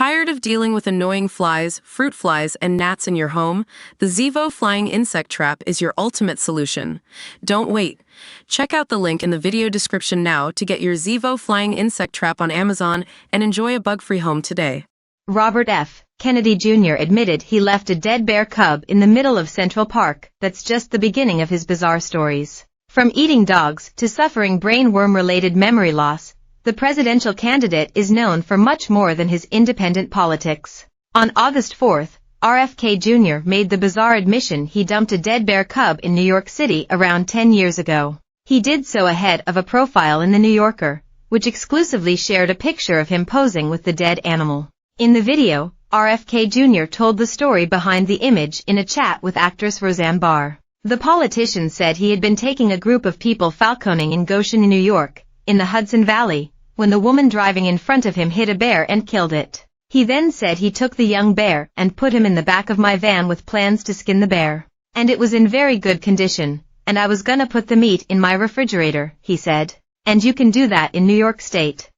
Tired of dealing with annoying flies, fruit flies, and gnats in your home? The Zevo Flying Insect Trap is your ultimate solution. Don't wait. Check out the link in the video description now to get your Zevo Flying Insect Trap on Amazon and enjoy a bug-free home today. Robert F. Kennedy Jr. admitted he left a dead bear cub in the middle of Central Park. That's just the beginning of his bizarre stories. From eating dogs to suffering brain worm-related memory loss, the presidential candidate is known for much more than his independent politics. On August 4, RFK Jr. made the bizarre admission he dumped a dead bear cub in New York City around 10 years ago. He did so ahead of a profile in The New Yorker, which exclusively shared a picture of him posing with the dead animal. In the video, RFK Jr. told the story behind the image in a chat with actress Roseanne Barr. The politician said he had been taking a group of people falconing in Goshen, New York, in the Hudson Valley, when the woman driving in front of him hit a bear and killed it. He then said he took the young bear and put him in the back of my van with plans to skin the bear. And it was in very good condition, and I was gonna put the meat in my refrigerator, he said. And you can do that in New York State.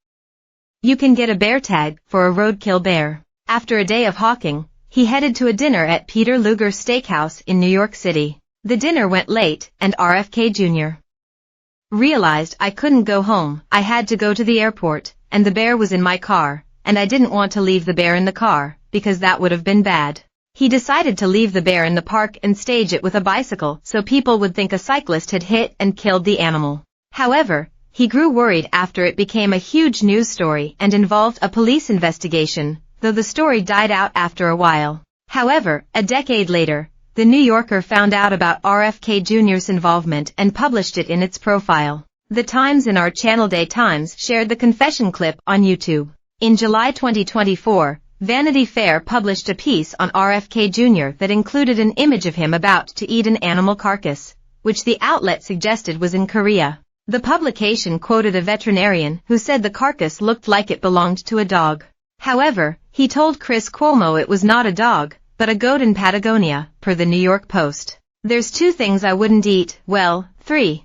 You can get a bear tag for a roadkill bear. After a day of hawking, he headed to a dinner at Peter Luger's Steakhouse in New York City. The dinner went late, and RFK Jr. realized I couldn't go home. I had to go to the airport, and the bear was in my car, and I didn't want to leave the bear in the car, because that would have been bad. He decided to leave the bear in the park and stage it with a bicycle so people would think a cyclist had hit and killed the animal. However, he grew worried after it became a huge news story and involved a police investigation, though the story died out after a while. However, a decade later, The New Yorker found out about RFK Jr.'s involvement and published it in its profile. The Times and Our Channel Day Times shared the confession clip on YouTube. In July 2024, Vanity Fair published a piece on RFK Jr. that included an image of him about to eat an animal carcass, which the outlet suggested was in Korea. The publication quoted a veterinarian who said the carcass looked like it belonged to a dog. However, he told Chris Cuomo it was not a dog, but a goat in Patagonia, per the New York Post. There's 2 things I wouldn't eat, well, 3.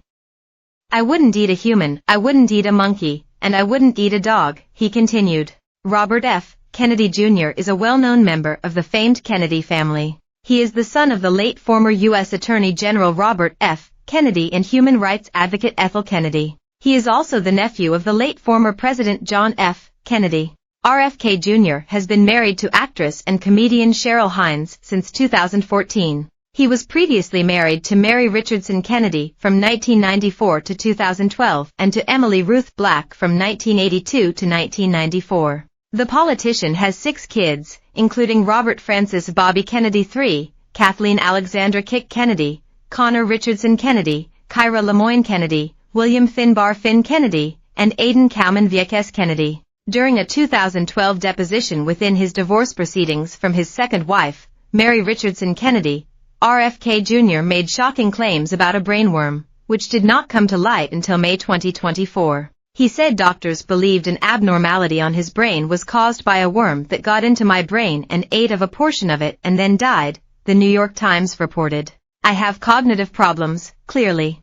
I wouldn't eat a human, I wouldn't eat a monkey, and I wouldn't eat a dog, he continued. Robert F. Kennedy Jr. is a well-known member of the famed Kennedy family. He is the son of the late former U.S. Attorney General Robert F. Kennedy and human rights advocate Ethel Kennedy. He is also the nephew of the late former President John F. Kennedy. RFK Jr. has been married to actress and comedian Cheryl Hines since 2014. He was previously married to Mary Richardson Kennedy from 1994 to 2012 and to Emily Ruth Black from 1982 to 1994. The politician has 6 kids, including Robert Francis Bobby Kennedy III, Kathleen Alexandra Kick Kennedy, Connor Richardson Kennedy, Kyra Lemoyne Kennedy, William Finbar Finn Kennedy, and Aidan Cowman Vieques Kennedy. During a 2012 deposition within his divorce proceedings from his second wife, Mary Richardson Kennedy, RFK Jr. made shocking claims about a brainworm, which did not come to light until May 2024. He said doctors believed an abnormality on his brain was caused by a worm that got into my brain and ate of a portion of it and then died, the New York Times reported. I have cognitive problems, clearly.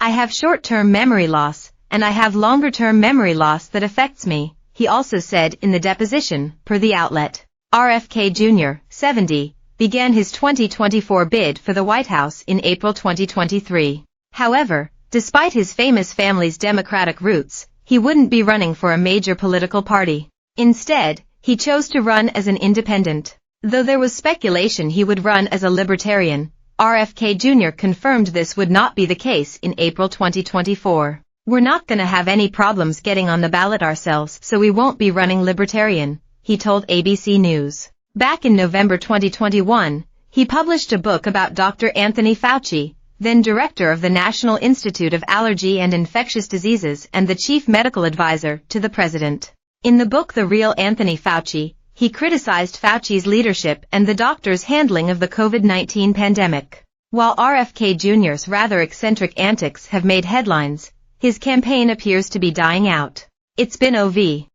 I have short-term memory loss, and I have longer-term memory loss that affects me, he also said in the deposition, per the outlet. RFK Jr., 70, began his 2024 bid for the White House in April 2023. However, despite his famous family's Democratic roots, he wouldn't be running for a major political party. Instead, he chose to run as an independent. Though there was speculation he would run as a libertarian, RFK Jr. confirmed this would not be the case in April 2024. We're not gonna have any problems getting on the ballot ourselves, so we won't be running libertarian, he told ABC News. Back in November 2021, he published a book about Dr. Anthony Fauci, then director of the National Institute of Allergy and Infectious Diseases and the chief medical advisor to the president. In the book The Real Anthony Fauci, he criticized Fauci's leadership and the doctors' handling of the COVID-19 pandemic. While RFK Jr.'s rather eccentric antics have made headlines, his campaign appears to be dying out. It's been OV.